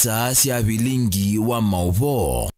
Isa cia bilingi wa mauvo.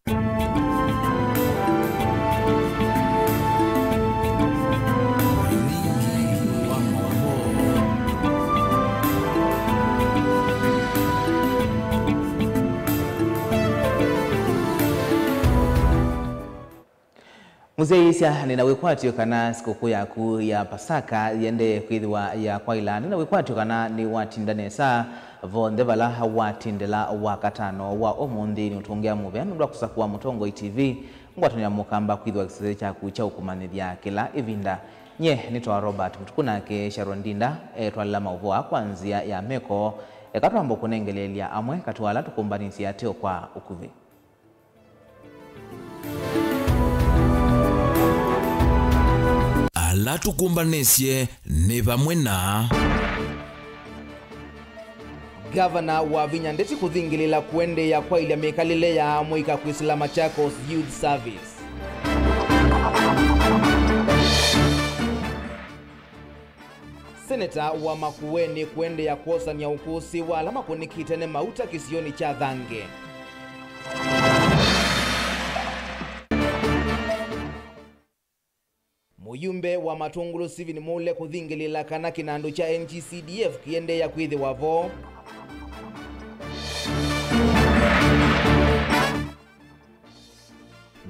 Muzeisha ninawekwatio kana sikukuu yaku ya Pasaka yende kwithwa ya kwaila ninawekwatio kana ni watindanesa vondevala watindela wakatano wa omundi ni utongea muvya nundwa kusakua mutongo ITV ngwatanya mukamba kwithwa kisere chaku cha ukumanithia kila ivinda nye nitwa Robert mutukunake Sharondinda twalila mauvoa kwanzia ya meko katwambo kunengelelia amwe katwala tukumbanisi ateo kwa ukuvi. Ala tukumbanesye ni pamwe na Gavana wa Vinya Ndeti kuthingilila kuende ya kwa ili mekalile ya mwika kuisila Machakos Youth Service. Seneta wa Makueni kuende ya kuosa nya ukusi wa alama kunikitene mauta kisioni cha Dhange. Muyumbe wa Matungulu Steven Mule kuthingilila kana kinandu cha NGCDF kiende ya kuithi wavo.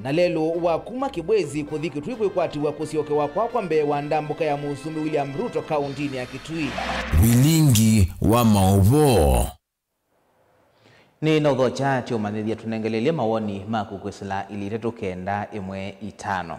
Nalelo wa kuma Kibwezi kuthiki tuibu ikwati wa kusioke wa kwa mbe wa ndambuka ya Musumi William Ruto kauntini ya Kitui. bilingi wa mauvo. Ni naudho chache umanithia tunengelele mawoni maku kwesila ili reto kenda imwe itano.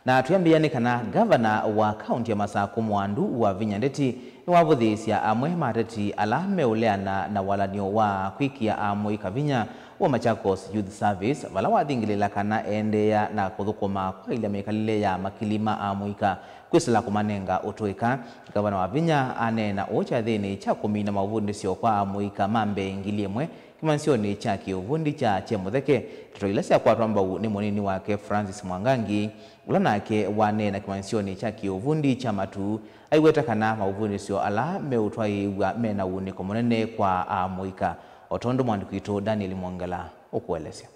Na tuyambiane kana gavana wa kaunti ya Masaku Mwandu wa Vinya Ndeti ni wavuthisya amwe mateti ala meuleana na walanio wa kwikia amwe Kavinya wa Machakos Youth Service vala wathingilila kana endea na kuthukuma kwa ile mekalile ya makilima amwika kwisila kumanenga utuika. Gavana wa Vinya anena ucha thini cha kumina mavundi sio kwa amwika mambe ngiliemwe kimansioni cha kiuvundi cha Chemutheke tutoilesya kwa twamba ni monini wake Francis Mwangangi ulanake wanena kimansioni cha kiuvundi cha matu aiweta kana mauvundi sio ala meutwai wa mena uniko munene kwa amwika. Otondo mwandikito Daniel Mwangala ukuelesya.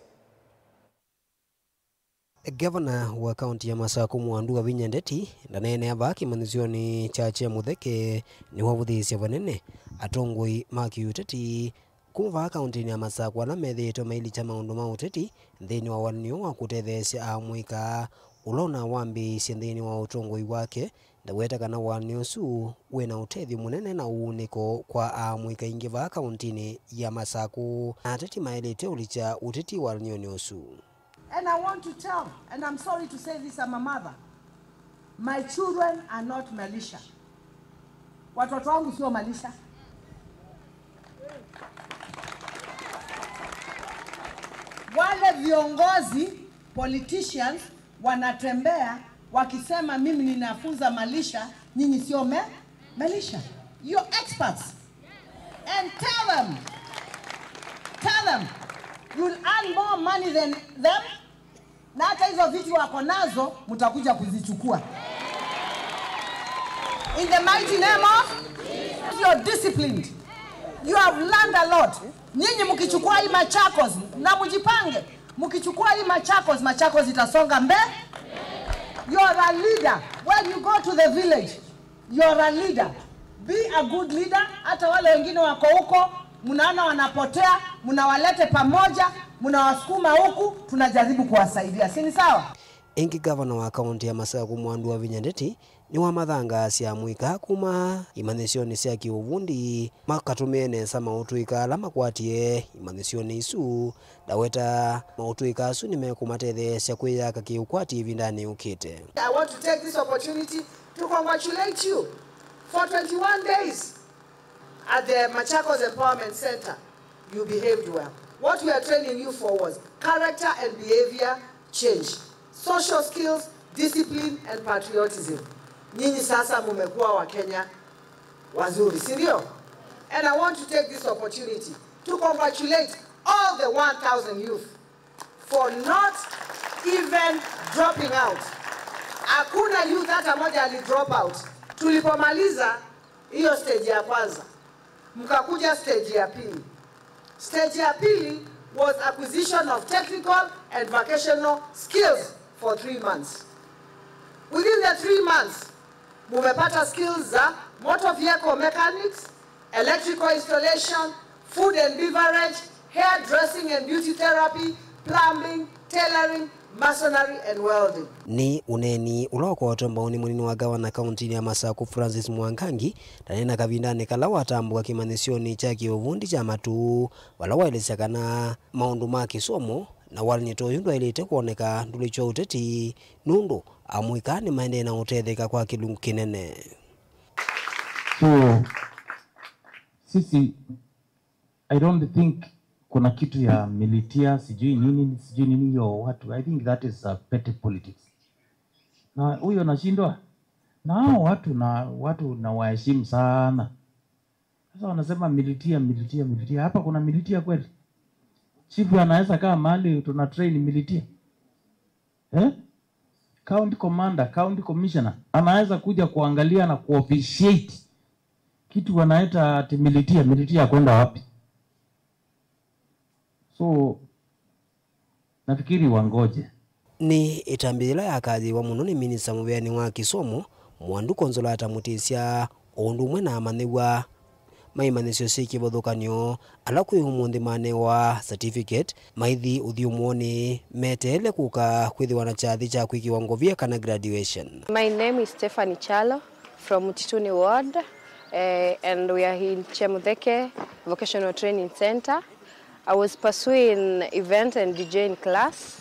Gavana wa kaunti ya Masaku Mwandu wa Vinya Ndeti ndanene abaki manzioni cha Chemutheke ni wavuthisya vanene atongoi maki uteti kumva kaunti ya Masaku ala methito maili cha maundu ma uteti nthini wa wanio wa kutethesya amwika ulona wambi nthini wa utongoi wake ndaweta kana wanio su wena utethi munene na uuniko kwa amwika ingi va kauntini ya Masaku ateti maelete ulicha uteti wa wanio su. And I want to tell, and I'm sorry to say this, I'm a mother. My children are not militia. Watoto wangu sio militia. Wale viongozi, politicians, wanatembea wakisema mimi ninafunza militia, nyinyi sio militia. You're experts. And tell them, you'll earn more money than them. Na hata hizo vitu wako nazo mtakuja kuzichukua. In the mighty name of Jesus, you're disciplined. You have learned a lot. Nyinyi mkichukua hii Machakos na mjipange. Mkichukua hii Machakos itasonga mbele. You're a leader. When you go to the village, you're a leader. Be a good leader. Hata wale wengine wako huko mnaona wanapotea, mnawalete pamoja, mnawasukuma huku, tunajaribu kuwasaidia. Si ni sawa? Ingi gavana wa kaunti ya Masaku Mwandu wa Vinya Ndeti ni wa mathanga cia mwika kuma imanisioni cia kiuvundi makatumene sa mautuika ala makwatie imanisioni isu daweta mautuika asu ni mekumatethesya kwiyaka kiukwati vindani ukite. I want to take this opportunity to congratulate you for 21 days. At the Machakos Empowerment Center, you behaved well. What we are training you for was character and behavior change, social skills, discipline and patriotism. Nyinyi sasa mumekuwa wa Kenya wazuri, si ndio? And I want to take this opportunity to congratulate all the 1,000 youth for not even dropping out. Hakuna youth hata moja ali drop out. Tulipomaliza hiyo stage ya kwanza, mkakuja stage ya pili. Stage ya pili was acquisition of technical and vocational skills for 3 months. Within the 3 months, mumepata skills za motor vehicle mechanics, electrical installation, food and beverage, hairdressing and beauty therapy, plumbing, tailoring, masonry and welding. Ni uneni uloko watombaoni munini wa gavana kaunti ya Masaku Francis Mwangangi tanena kavindane kala watambua kimanisioni cha kiuvundi cha matu wala waelezekana maundu ma kisomo na walinito yundu ilete kuoneka ndulicho uteti nundu amwikani maende na utetheka kwa kilungu kinene. So sisi I don't think kuna kitu ya militia sijui nini hiyo watu. I think that is petty politics. Na huyo nashindwa na hao watu na waheshimu sana. Sasa wanasema militia. Hapa kuna militia kweli? Chifu anaweza kaa mahali tuna train militia? County commander, county commissioner anaweza kuja kuangalia na kuofficiate kitu wanaita ati militia kwenda wapi? So nafikiri wangoje. Ni itambila ya kazi wa munoni minisa mubeani wa kisomo Mwandu Konzola atamutisia ondu mwe na manewa maimanisio siki vodhokanyo ala kuihumundi mane wa certificate maithi uthiumuoni metele kuka kwithi wanachathi cha kwikiwango vya kana graduation. My name is Stephanie Chalo from Mutituni Ward and we are in Chemutheke Vocational Training Center. I was pursuing event and DJing class,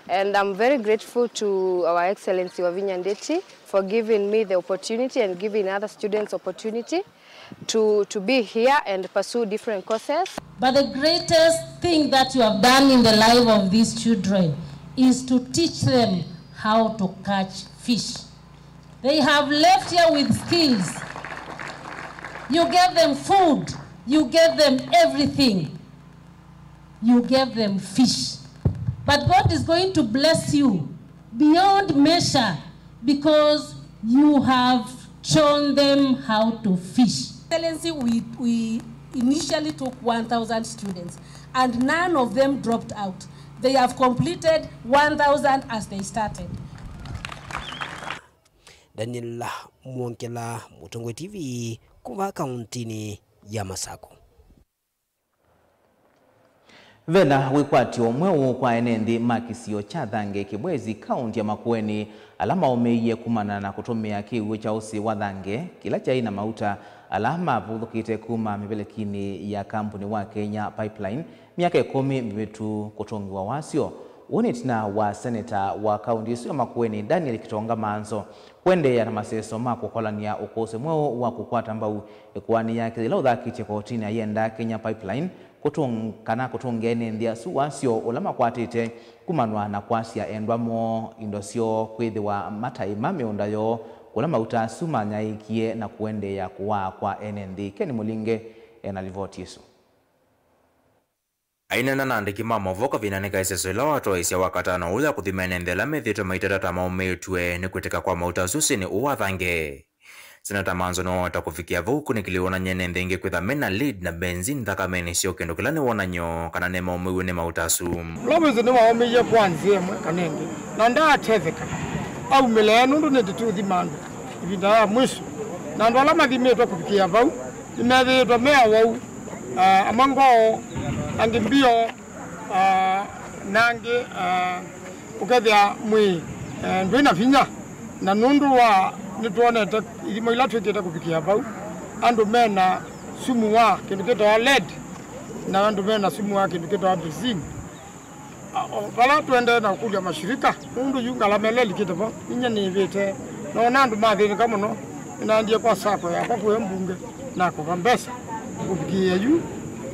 and I'm very grateful to Our Excellency Wavinya Ndeti for giving me the opportunity and giving other students opportunity to be here and pursue different courses. But the greatest thing that you have done in the life of these children is to teach them how to catch fish. They have left here with skills. You gave them food, you gave them everything. You gave them fish. But God is going to bless you beyond measure because you have shown them how to fish. Excellency, we initially took 1,000 students and none of them dropped out. They have completed 1,000 as they started. Daniel Mwonkela, Mutongwe TV, kuva kauntini ya Masaku. Vena wikwati omwewo kwa enendi makisio cha thange kibwezi kaunti ya Makueni alama omeiye kumana na kutumia kiwe cha usi wa thange kila cha ina mauta alama vuthukite kuma mibelekini ya kampuni wa Kenya Pipeline miaka 10 mibetu kutongiwa wasio. Unitina wa seneta wa kaunti ya Makueni Daniel Kitonga Manzo kwende ya namaseso mako kolania ukose mweo wa kukwata mbau ekuani yake ila udhakite kwa otini ya yenda Kenya Pipeline kutungene ndia suwasio ulama kwatite kumanwa na kwasia endwamo indosio kwithiwa mataima meundayo ulama utasuma nyaikie na kuende ya kuwa kwa NND. Keni Mulinge enalivoti Yesu. Aina na nandiki mama voka vinaneka iseso ila watu waisia wakatano uya kuthimene ndela methito maitata maumetwe ni kutika kwa mautasusi ni uwa thange. Senata Manzo no watakufikia vuku nikiliona nyene ndenge kwitha mena lead na benzin thakameni sio kendo kila ni wona nyo kana nema umiwe ni mautasu. Lobezo ni waumiye kwanzie mwe kanenge na ndaa tetheka au milenu ndu netitu thimando ivinda ya mwisho na ndola mathimetwa kufikia vau imethitwa mea wau amango angi mbio nangi ukethia mwi ndwina vinya na nundu wa nituonete ilimo ila twekete kufikia vau andu mena sumu wa kindu kitwa lead na andu mena sumu wa kindu kitwa benzine vala twende na kuja mashirika nundu yungala meleli kitavo inya nivite na andu mathini kama no inaandie kwa sako ya kwa mbunge na kwa mbesa kufikia yu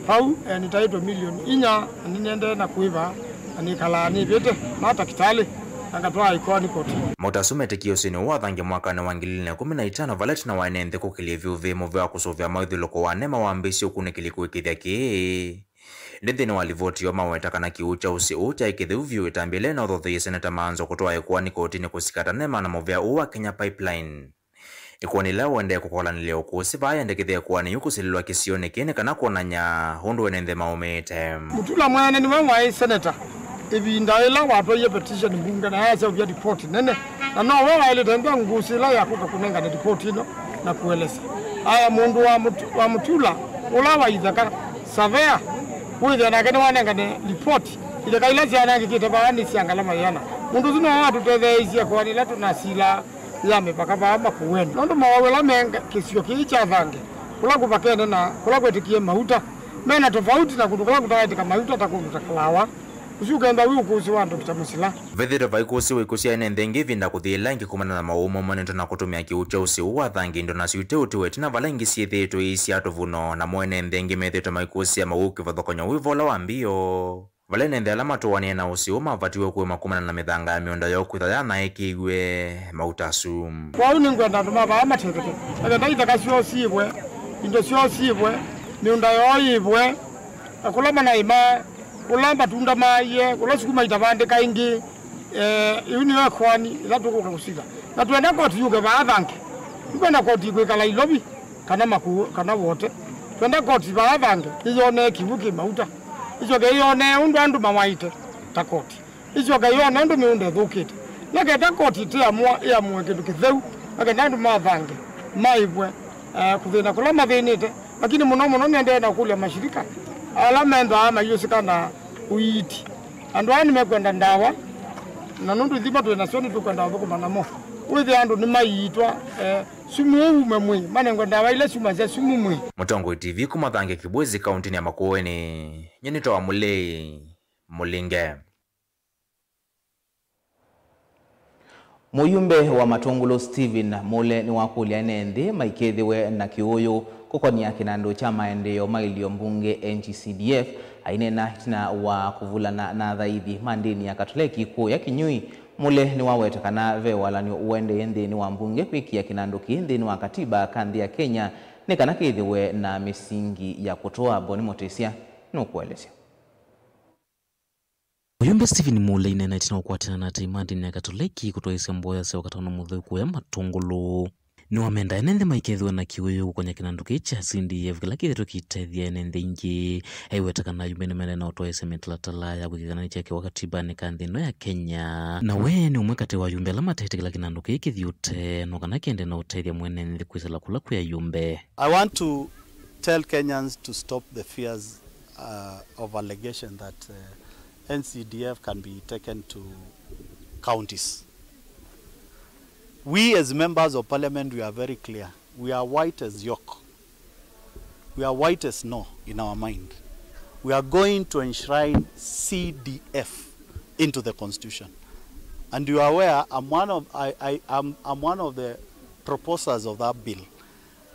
hau nitaitwa milioni inya ninende na kuiva anikala nivite mata kitale angatwa ikoni koti. Mautasume tekiyosini uwa thange mwaka na wangilini 15 valet na wanende kukilie viuve muvea kusovya maudhi loko wanema wambisi ukunikili kuikithia kii. Nithini walivoti yoma wetaka na kiucha usi ucha ikithe uvyu itambile na udhothi Seneta Manzo kutoa ikuwa ni kotini kusikata nema na muvea uwa Kenya Pipeline. ikonila wende kukolanile ukusi baya ndekithia kuani yukusililwa kisioni kine kana kuonanya hundu wenende maumite. Mutula mwene ni wewe senator ibinda ila watu ye petition bunge na yasa vya report nene na no wewe ile tendo ngusila yako kunenga na report ino na kueleza aya mundu wa Mutula ulawa idaka savea kuja na kene wanenga ne report ile kaila siana kikite bani siangala mayana mundu zino watu tethezi kwa ni letu na sila yame bakaba makuweni ndo mawawela menga kisio kicha vange kula kupakene na kula kwetikie mahuta mena tofauti na kutokala kutayatika mahuta takutakalawa usukenda wiu kusi wandu kitamusila vethiro vaikusi wikusi ene ndhengi vinda kuthila ngikumana na maumo manento na kutumia kiucha usiu wa thangi ndo na siute utiweti na vala ingisiethitwo isi atovuno na mwene ndhengi methitwo maikusi ya mauki vathokonya wivola wa mbio vale nende ala matuwanie na usiu mavatiwe kuwe makumana na mithanga ya miunda yo kwitha ya naikiwe mautasu kwa uni ngwenda nduma ba amateteke agenda itaka sio sibwe indo sio sibwe miunda yo ibwe akulama na ima kulamba tunda maye kula sukuma itavande kaingi yuni wa kwani ila tuko kusika na tuenda koti yuke ba bank tukwenda koti kwekala ilobi kana maku kana wote tuenda koti ba bank iyone kibuki mauta izo ke yone undu andu mawaite takoti izo ke yone andu miunde dhukite leke takoti tia mwa ya mweke tukitheu leke nandu mavange maibwe kuthina kula mathinite lakini muno nende na kule mashirika alamendo ama yusika na uiti andu ani mekwenda ndawa na nundu thima twena soni tukwenda thoko manamo withi andu ni maitwa sumu memwe manengwa ndawa ile suma za sumu mwe. Mutongo TV kumathange Kibwezi kaunti ya Makueni nyenito wa Mulei Mulinge. Muyumbe wa Matungulo Steven Mule ni wakulia nende maikethiwe na kiuyu kukonia kinando cha maendeleo mailio mbunge NGCDF ainena hitina wa kuvulana na dhaithi mandini ya Katoliki kuu ya Kinyui. Mule ni wawetakana vewalanyo uende endeni wa mbunge kwikia kinando kiendeni wa katiba kandi ya Kenya ni kana kithiwe na misingi ya kutoa Boni Motesia nukuelezea. Muyumbe Steven Mule inena hitina ukwatina na taimandini ya Katoliki kutoa mboya sewa katano mudhuku ya Matungulo. Ni wamenda enende maikethiwe na kiuyu kwenye kinandu kicha CDF kila kithitu kitethia enende ingi aiwetakana yumbeni mene na utoe semetilatala ya kukikana chake wakatiba ni kandhino ya Kenya na we ni umwekate wa yumbe alama tahiti kila kinandu kikithiute nukana kiende na utethia mwene ndi kuisala kula kuya yumbe. I want to tell Kenyans to stop the fears of allegation that NCDF can be taken to counties. We as members of parliament, we are very clear. We are white as yolk. We are white as snow in our mind. We are going to enshrine CDF into the constitution. And you are aware, I'm one of the proposers of that bill.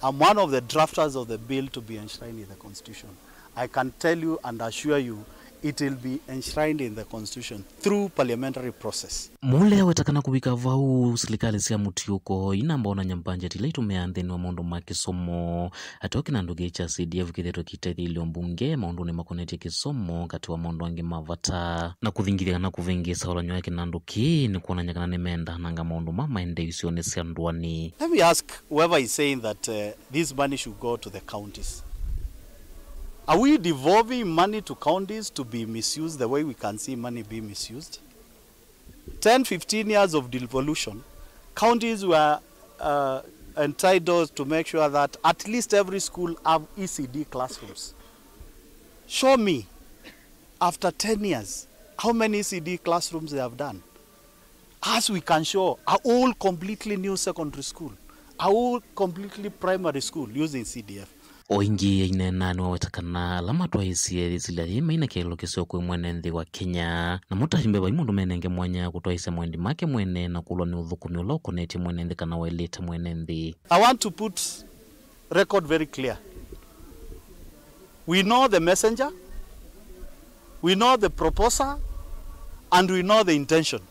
I'm one of the drafters of the bill to be enshrined in the constitution. I can tell you and assure you, it will be enshrined in the constitution through parliamentary process. Mule wetakana kubika vau serikali sia mutiuko inambona nyambanje tilaitumia ndeni wa maundu makisomo atoki na nduge cha CDF kitheto kitethi ilio mbunge maundu ni makoneti kisomo kati wa maundu wangi mavata na kuthingiria na kuvingi saula nyoya kinanduki ni kuona nyakana nemenda nanga maundu mamaende yusione sianduani. Let me ask whoever is saying that this money should go to the counties. Are we devolving money to counties to be misused the way we can see money being misused? 10, 15 years of devolution, counties were entitled to make sure that at least every school have ECD classrooms. Show me, after 10 years, how many ECD classrooms they have done. As we can show, are all completely new secondary school, are all completely primary school using CDF. Oingi inena ni wawetakana alama tuwa isi zile hima ina kielo kisio kwe mwene ndi wa Kenya na muta himbeba imundu menenge mwanya kutoa isi mwendi make mwene na kulwa ni udhukumi ula ukoneti mwene ndi kana wailita mwene ndi. I want to put record very clear. We know the messenger, we know the proposer, and we know the intention.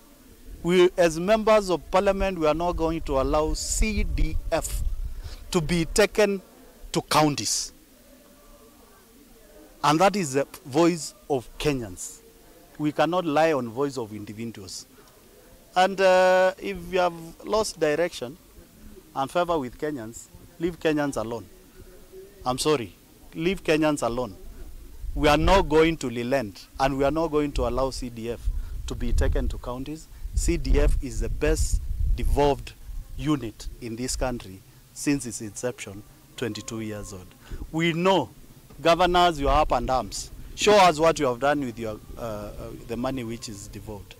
We, as members of parliament, we are not going to allow CDF to be taken to counties. And that is the voice of Kenyans. We cannot lie on voice of individuals. And if you have lost direction, and favor with Kenyans, leave Kenyans alone. I'm sorry, leave Kenyans alone. We are not going to relent, and we are not going to allow CDF to be taken to counties. CDF is the best devolved unit in this country since its inception, 22 years old. We know, governors, you are up and arms. Show us what you have done with your the money which is devolved.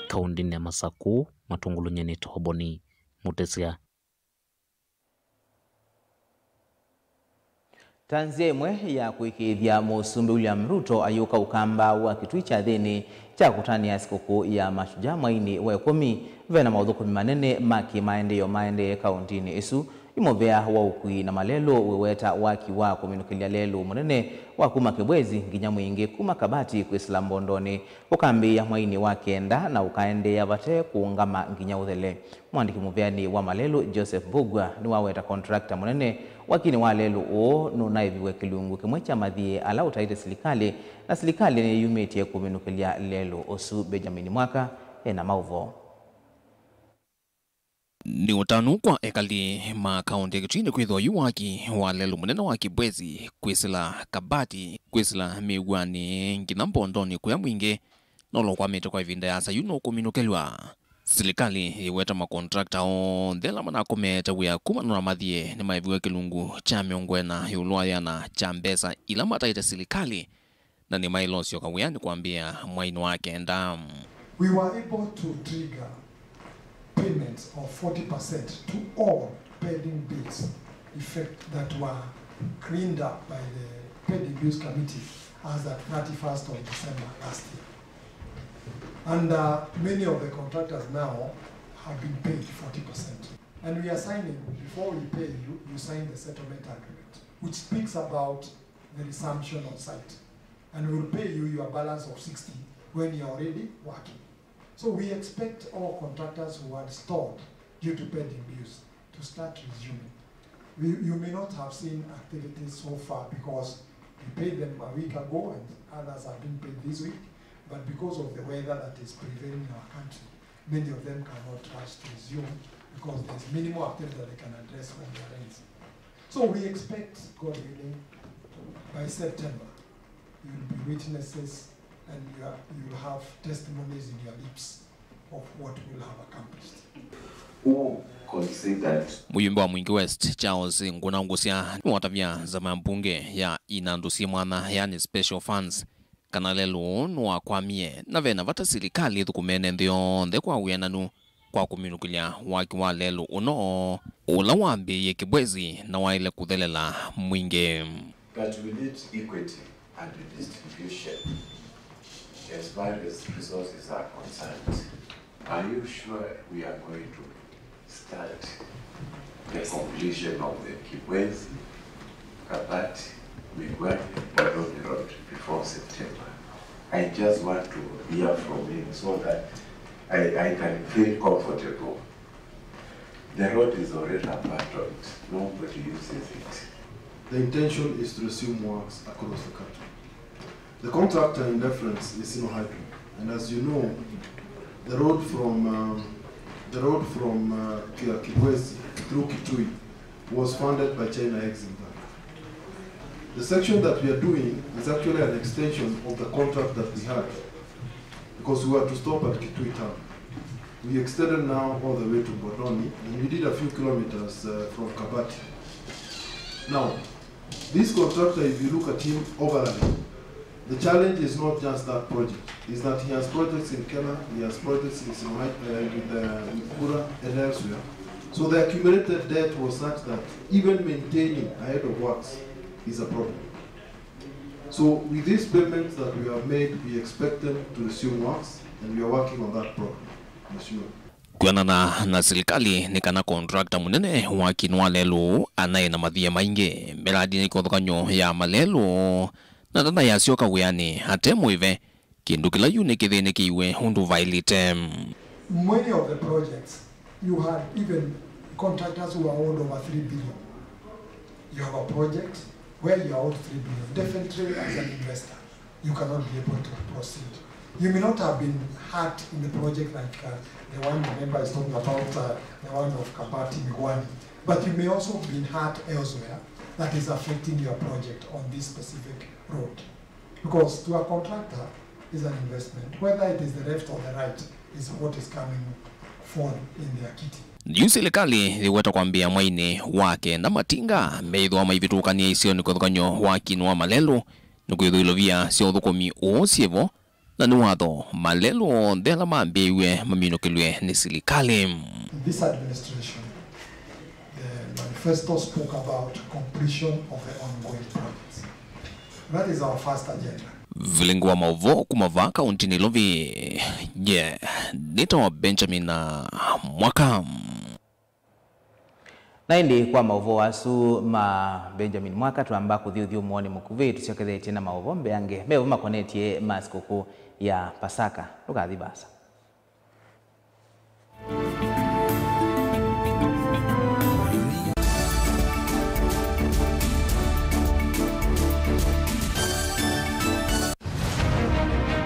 Kaundini ya Masaku, Matungulu Nyeni Tohoboni, Mutesia. Tanzia imwe ya kuikithia Musumbi William Ruto ayuka ukamba wa kitui cha thini cha kutania sikukuu ya mashujaa mwaini wa 10 vena mauthuku manene maki maende kauntini isu imovea wa ukui na malelo weweta waki wa kuminukilia lelu munene wa kuma Kibwezi nginya mwingi kuma Kabati kwisila Mbondoni ukambi ya mwaini wa kenda na ukaende ya vate kuungama nginya uthele. Mwandiki muveani wa malelo Joseph Bugwa ni waweta contractor munene wakini wa lelu o nunaiviwe kilungu kimwe cha mathie ala utaite silikali na silikali ni yumetie kuminukilia lelu osu Benjamin Mwaka ena mauvo. Ni utanu kwa ekali ma kaunti ya Kitui kwithwa yuwaki wa lelu munene wa Kibwezi kwisila Kabati kwisila Migwani ngina Mbondoni kuya mwingi nolo kwa mete kwa ivinda ya sayuno kuminukelwa. Silikali iweta makontrakta o ndela mana kumeta wia kumanura mathie ni maiviwe kilungu cha miongwena yulua yana cha mbesa ila mataita silikali na ni mailosio kawiyani kuambia mwainu wake enda. We were able to trigger payments of 40% to all pending bills effect that were cleaned up by the pending bills committee as at 31st of December last year. And many of the contractors now have been paid 40%. And we are signing, before we pay you, you sign the settlement agreement, which speaks about the resumption on site. And we will pay you your balance of 60 when you're already working. So we expect all contractors who are stalled due to pending bills to start resuming. You may not have seen activities so far because we paid them a week ago and others have been paid this week. But because of the weather that is prevailing in our country, many of them cannot rush to resume because there's minimal activity that they can address when they are ends. So we expect, God willing, by September, you will be witnesses and you will have testimonies in your lips of what we will have accomplished. Muyumbe wa Mwingi West Charles Nguna Ngusia watavya za mbunge ya inandusi mwana yani special funds kana lelo nwa kwamie na vena vata silikali thukumene nthio nthe kwa wiananu kwa kuminukilia waki wa lelo uno ula wambi ye Kibwezi na waile kuthelela mwingi. But we need equity and redistribution as far as resources are concerned. Are you sure we are going to start the completion of the Kibwezi, Kabati, Migwani, Mbondoni Road before September? I just want to hear from him so that I can feel comfortable. The road is already abandoned. Nobody uses it. The intention is to resume works across the country. The contractor in reference is Sinohydro, and as you know, the road from Kibwezi through Kitui was funded by China Exim Bank. The section that we are doing is actually an extension of the contract that we had, because we were to stop at Kitui town. We extended now all the way to Mbondoni, and we did a few kilometers from Kabati. Now, this contractor, if you look at him overall, the challenge is not just that project. Is that he has projects in Kenya, he has projects in Kura and elsewhere. So the accumulated debt was such that even maintaining ahead of works is a problem. So with these payments that we have made, we expect them to resume works, and we are working on that problem. Kuana na silikali ni kana contractor munene wa kinwa lelo anaye na mathia maingi meladi ni kothokanyo ya malelo na tanda ya sioka wiani hate muive kindu kila yune kithene kiwe hundu vailite. Many of the projects you had even contractors who are owed over 3 billion. You have a project where you are owed 3 billion. Definitely as an investor, you cannot be able to proceed. You may not have been hurt in the project like the one the member is talking about, the one of Kabati Migwani, but you may also have been hurt elsewhere that is affecting your project on this specific road. Because to a contractor is an investment, whether it is the left or the right is what is coming forward in their kitty. Juu serikali iliweta kwambia mwaine wake na matinga meithwa maivitukania isio ni kuthukanyo wakinwa malelo nukwithuilovia sio thukumi uosievo na ni watho malelo ndela mambiwe maminukilwe ni serikali. This administration, the manifesto spoke about completion of the ongoing projects. That is our first agenda. Vilingo wa mauvo kumava kaunti ni lovi nito Benjamin na Mwaka. Na indi kwa mauvo wasu ma Benjamin Mwaka tuamba kuthiuthio muone mukuvi tusiokethete na mauvo mbeange mevo makonetie masikuku ya Pasaka lukathi basa.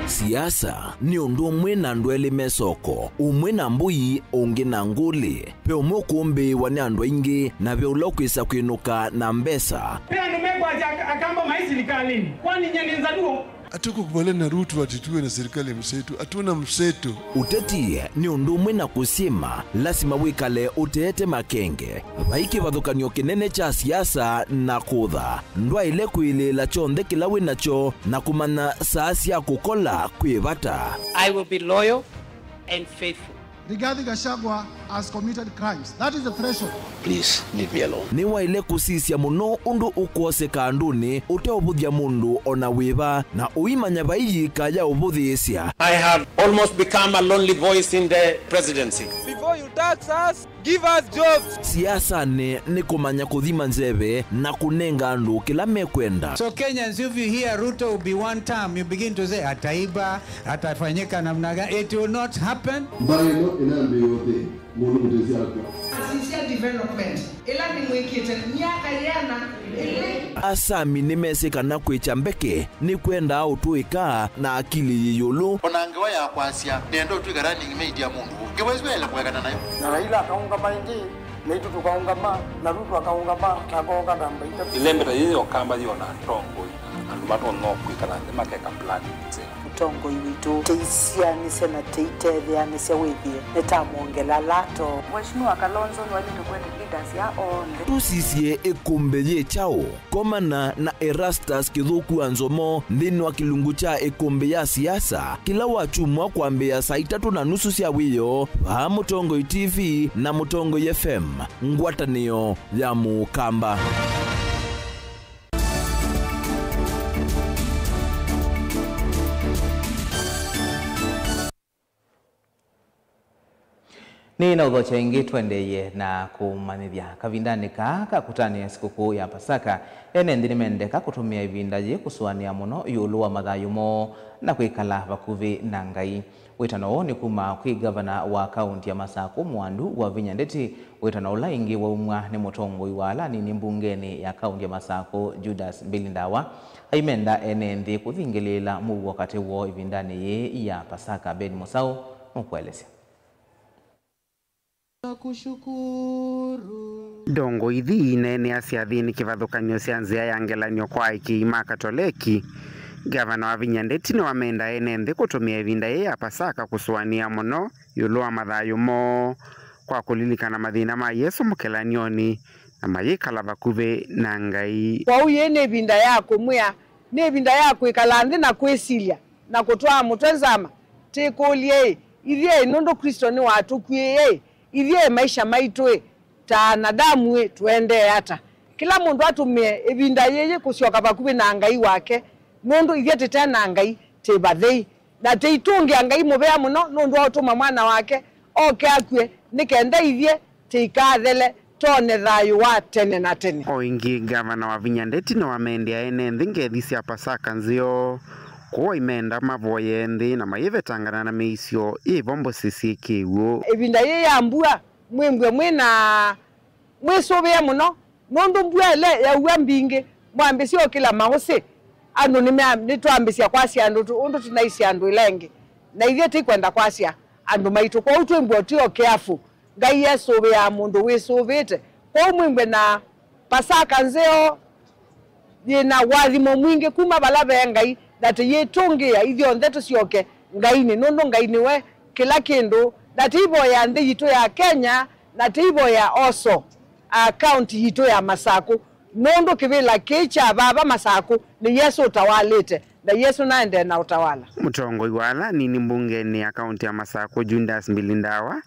Siasa ni undu umwe na andu eli mesoko umwe na mbui ungi na nguli pe umwe kumbi wani andu ingi na pe ulokwisa kwinuka na mbesa pe andu megwa akamba maisirikalini kwani nyeninza duo atukukubaliana na Ruto atituwe na serikali mseto, atuna mseto. Uteti ni undu umwe na kusima lazima wikale uteete makenge vaiki vathukanio kinene cha siasa na kutha ndwa ile kuilila chonthe kila winacho na kumana saasi ya kukola kwivata. I will be loyal and faithful. Rigathi Gachagua has committed crimes. That is the threshold. Please leave me alone. Ni wa ile kusisia muno undu ukwose kanduni uteobuthia mundu ona wiva na uimanya baiji kaya ubuthiisia. I have almost become a lonely voice in the presidency. Before you tax us, give us jobs. Siasa ni kumanya kuthima nzeve na kunenga andu kila mekwenda. So Kenyans, if you hear Ruto will be one term, you begin to say ataiba, atafanyika namna gani. It will not happen. Inambe yote mulu mutezi akwa. Sincere development. Ela ni mwekete miaka yana ele. Asami nimeseka na kwecha mbeke ni kwenda au tuika na akili yiyulu. Onangewa ya kwasia nendo tuigarani media mundu. Gewezwele kwekana nayo. Na Raila akaunga maingi, Leitu tukaunga ma, na Ruto akaunga ma, kagonga namba ita. Ilembeta yiyo kamba yiyo na tongo. Andubato no kwikalande makeka plan tse. Tongo witu teisia ni sena teitethia ni sewithie netamuongela lato Mheshimiwa Kalonzo ni wali tukwete leaders ya onde tusisie ekumbe ye chao komana na Erastus Kithuku Anzomo ndini wa kilungu cha ekumbe ya siasa kila wachumwa kwambia saa 3:30 cia wiyo va Mutongo TV na Mutongo FM ngwatanio ya Mukamba. Ni na udhocha ingi tuendeye na kumanithia kavindani kaka kutania sikukuu ya Pasaka ene ndini mendeka kutumia ivindaji kusuania muno yulu wa mathayumo na kwikala vakuvi na Ngai. Witano ni kuma kwi gavana wa kaunti ya Masaku Mwandu wa Vinya Ndeti witano ula ingi wa umwa ni Mutongo wala ni mbungeni ya kaunti ya Masaku Judas Bilindawa haimenda ene ndi kuthingilila mu wakati wo ivindani ye ya Pasaka. Ben Musau mkwelesya. Dongo ithi nene asiathini kivathukanio cia nzia ya ngelanio kwa ikiima Katoleki. Gavana wa Vinya Ndeti ni wamenda ene nthi kutumia ivinda ya Pasaka kusuania muno yulu wa mathayumo kwa kulilikana mathina ma Yesu mukelanioni na mayikala vakuve na Ngai. Kwa uye ne vinda yako mwya ne vinda yako ikala nthi na kwesilia na kutwa mutwenzama tikulie ithie nondo Kristo ni watu kwie ithie maisha maitwe ta nadamu tuende hata kila mundu atumie ivinda yeye kusioka vakuve na Ngai wake nondo ithie tetana Ngai tebathei na teitungi Ngai mubea muno nondo atuma mwana wake oke akwe nikenda ithie teikathele tone thayu wa tene na tene. Oingi gavana wa Vinya Ndeti no wamendea ene ngethi cia Pasaka nzio kwa imenda mavoye nthi na mayivetangana na meisio ivombo sisikiwo ivinda ye yambua mwembwe mwina mwisobea muno nondo mbwele ya uambinge mwambisio kila mahose ando nitwambisia kwa siandu undu tunaisia andu ilenge na ithe ti kwenda kwacia andu maitu kwa utu mbotio kiafu ngai yesu ya mundu wisuvite kwa mwingwe na pasaka nzeo yina wathimo mwingi kuma bala ngai dati yetungia ithio ndeto cionke ngai ni nundu ngai niwe kila kindu dati ibo ya nthi yitu ya Kenya na tibo ya Oso county yitu ya Masaku nundu kivila kicha baba Masaku ni Yesu utawalite na Yesu naende na utawala. Mutongoi wala nini mbungeni ya kaunti ya Masaku Judas Mbilindawa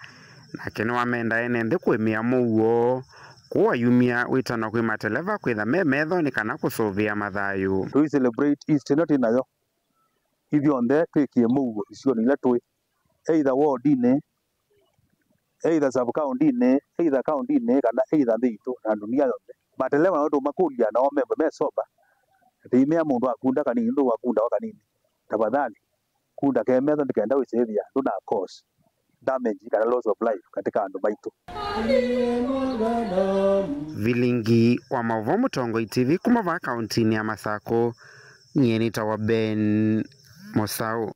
na kene wamenda enende kwemia muo kuwa yumia witano kwi mateleva kwitha memetho ni kana kusuvia mathayu. We celebrate Easter not inayo hivyo onde twikie muo icio ni letwe either ward-ine either sub-county-ine either county-ine kana either thitu na dunia yothe mateleva no makuria na omembe mesoba ndimea mundu akunda kanini ndu akunda kanini tafadhali kunda kemetho ndikenda wisevia nduna cause damage kana loss of life katika andu baitu. Vilingi wa Mauvo Mutongoi TV kumava kaunti ya Masaku nyeni tawa Ben Mosau.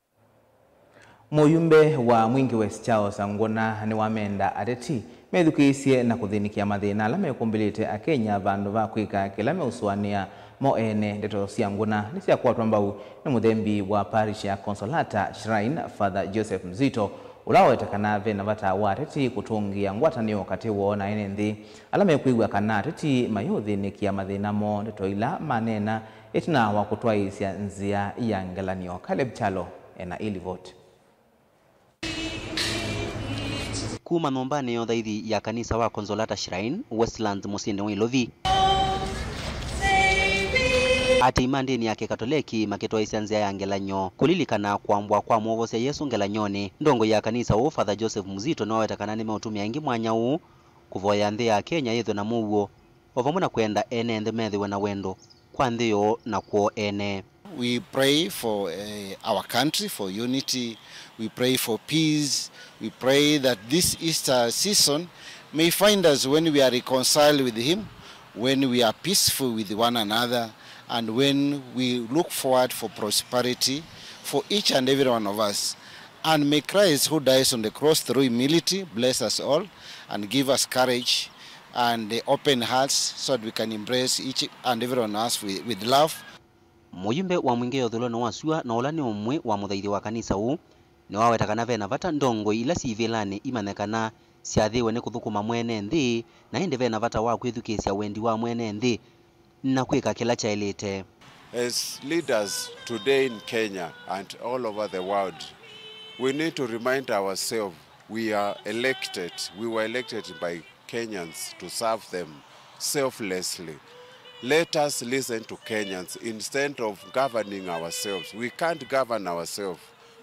Muyumbe wa Mwingi West Charles Angona ni wamenda ateti methukiisie na kuthinikia mathina ala mekumbilite akenya vandu va kwika kila meuswania moene ndeto cia Angona ni cia kwatwa mbau ni muthembi wa parish ya Consolata Shrine Father Joseph Mzito ulawetekana vena vata wa ateti kutungia ngwatanio kati wona ene nthi ala mekwigwa kana ateti mayuthinikia mathina mo ndeto ila manena itina wa kutwaisya nzia ya ngelanio. Caleb Chalo ena ili vote. Kuma nombani yo dhaithi ya kanisa wa Consolata Shrine Westlands Musinde Wilovi ati imandini yake Katoliki maketwa isanzia ya ngelanyo kulilikana kwambwa kwa mwovose Yesu ngelanyoni ndongo ya kanisa wo Father Joseph Mzito no wetakana ni mautumia ingi mwanya u kuvoya nthi ya Kenya yetho na muwo ovamuna kwenda ene nthi methiwe na wendo kwa nthio na kuo ene. We pray for our country, for unity. We pray for peace. We pray that this Easter season may find us when we are reconciled with Him, when we are peaceful with one another, and when we look forward for prosperity for each and every one of us. And may Christ, who dies on the cross through humility, bless us all and give us courage and open hearts so that we can embrace each and every one of us with love. Muyumbe wa mwingi yothulo no wasua na ula ni umwe wa muthaithi wa kanisa u ni wawetakana vena vata ndongo ila sivilani imanekana siathiwe ni kuthukuma mwene nthi na indi vena vata wa kwithukisya wendi wa mwene nthi na kwika kila chailite. As leaders today in Kenya and all over the world, we need to remind ourselves we are elected. We were elected by Kenyans to serve them selflessly. Let us listen to Kenyans instead of governing ourselves. We can't govern ourselves,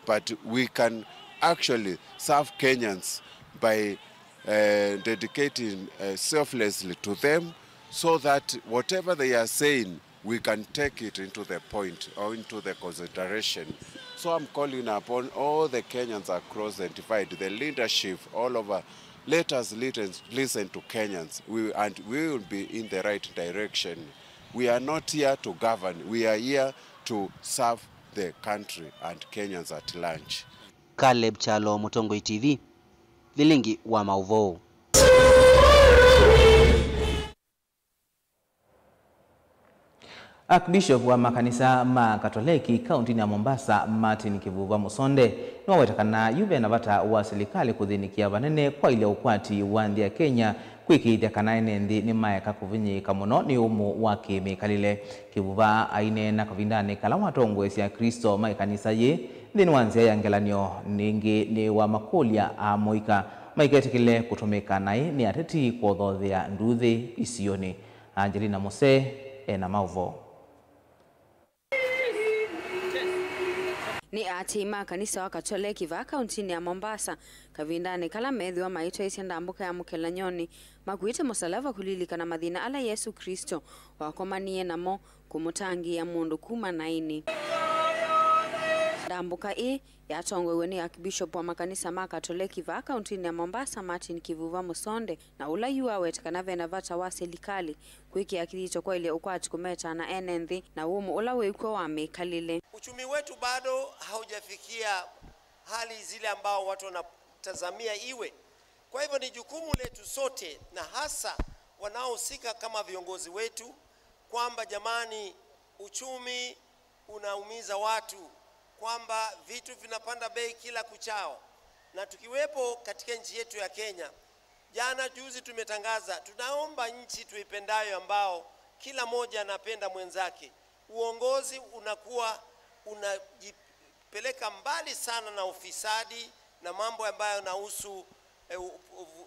but we can actually serve Kenyans by dedicating selflessly to them so that whatever they are saying, we can take it into the point or into the consideration. So I'm calling upon all the Kenyans across the divide, the leadership all over. Let us listen to Kenyans, and we will be in the right direction. We are not here to govern, we are here to serve the country and Kenyans at large. Caleb Chalo, Mutongoi TV, Vilingi wa Mauvo. Archbishop wa makanisa ma Katoliki kaunti ya Mombasa Martin Kivuva Musonde no wetakana yuve na vata wa serikali kuthinikia banene kwa ile ukwati wa nthi ya Kenya kwikithia kana ene nthi ni maeka kuvinyika muno ni umu wa kimikalile. Kivuva aine na kavindani kala watongwe cia Kristo maikanisa ye nthini wa nzia ya ngelanio ningi ni wa makulia a moika maiketikile kutumika naye ni ateti kwothothia nduthi isioni. Angelina Mose ena Mauvo. Ni atima kanisa wa Katoliki va kaunti ya Mombasa kavindani kala methiwa maitwa isia ndambuka ya mukelanyoni makuite musalava kulilikana mathina ala Yesu Kristo wakomanie namo kumutangia mundu kuma naini. Ndambuka yatongwe ni Archbishop wa makanisa ma Katoliki va kaunti ya Mombasa Martin Kivuva Musonde na ula yuwa wetakana vena vata wa serikali kwiki akilito kwa ile ukwati kumeta na enenthi na umu ula wekwa wa mekalile. Uchumi wetu bado haujafikia hali zile ambao watu wanatazamia iwe. Kwa hivyo ni jukumu letu sote, na hasa wanaohusika kama viongozi wetu, kwamba jamani, uchumi unaumiza watu, kwamba vitu vinapanda bei kila kuchao. Na tukiwepo katika nchi yetu ya Kenya, jana juzi tumetangaza, tunaomba nchi tuipendayo ambao kila moja anapenda mwenzake. Uongozi unakuwa unajipeleka mbali sana na ufisadi na mambo ambayo yanahusu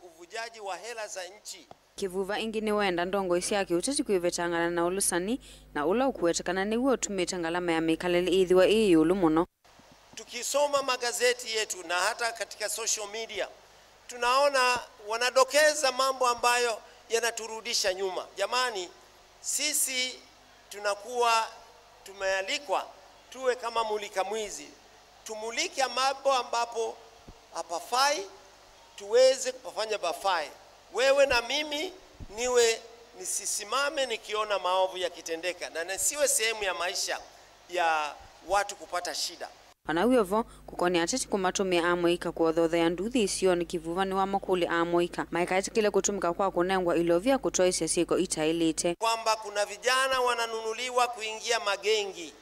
uvujaji wa hela za nchi. Kivuva ingine wenda ndongo isi yake utati kuivetangana na ulusani na ula ukuwetekana ni uo tumetangalama ya mikaleli idhiwa iyulu muno. Tukisoma magazeti yetu na hata katika social media, tunaona wanadokeza mambo ambayo yanaturudisha nyuma. Jamani, sisi tunakuwa tumealikwa tuwe kama mulika mwizi. Tumulike mambo ambapo hapafai, tuweze kupafanya bafai. Wewe na mimi nisisimame nikiona maovu yakitendeka, na nisiwe sehemu ya maisha ya watu kupata shida. Wanawiyovo kukoni atati kumatumia amoika kuodhodha ya nduthi isio ni kivuvani wa makuli amoika. Maikaiti kile kutumika kwa kunengwa ilovia kutoa siko itailite. Kwamba kuna vijana wananunuliwa kuingia magengi,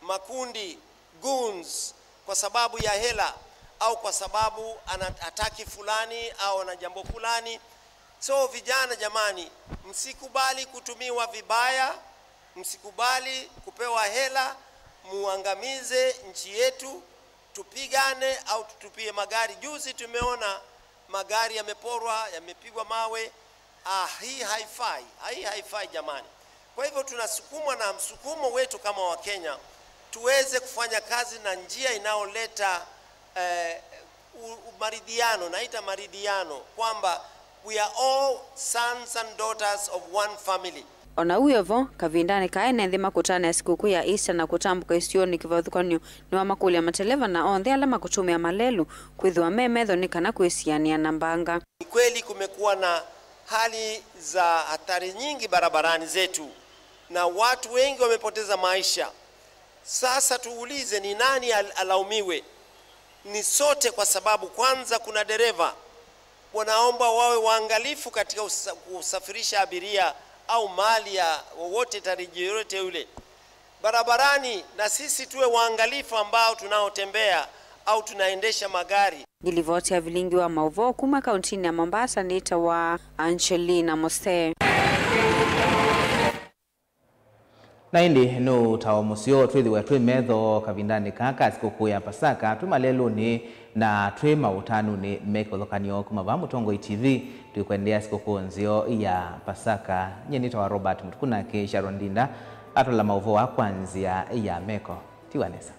makundi, goons, kwa sababu ya hela au kwa sababu anataki fulani au ana jambo fulani. So vijana jamani, msikubali kutumiwa vibaya, msikubali kupewa hela, muangamize nchi yetu, tupigane au tutupie magari. Juzi tumeona magari yameporwa, yamepigwa mawe. Hii haifai jamani. Kwa hivyo tunasukumwa na msukumo wetu kama wa Kenya, tuweze kufanya kazi na njia inaoleta maridhiano, naita maridhiano, kwamba we are all sons and daughters of one family. Onawiyovo kavindani kaene nthima kutana ya sikukuu ya Easter na kutambuka isioni kivathukanio ni wa makuli ya mateleva na ondhe alama kutumia malelu kwithiwa memetho ni kana kwisiania na mbanga. Kweli kumekuwa na hali za hatari nyingi barabarani zetu na watu wengi wamepoteza maisha. Sasa tuulize, ni nani alaumiwe? Ni sote, kwa sababu kwanza kuna dereva wanaomba wawe waangalifu katika kusafirisha abiria au mali ya wowote tariji yote yule barabarani, na sisi tuwe waangalifu ambao tunaotembea au tunaendesha magari. Gilivoti ya vilingi wa Mauvo kuma kauntini ya Mombasa nita wa Angelina Mose. Na indi no tawa musio twithiwe twi metho kavindani kaka sikukuu ya Pasaka twi malelu ni na twi mautanu ni mekolokaniyo kumava Mutongo TV tukwendea sikukuu nzio ya Pasaka nyeni tawa Robert Mutukuna ke Sharon Dinda atola mauvo wa kwanzia ya meko tiwanesa.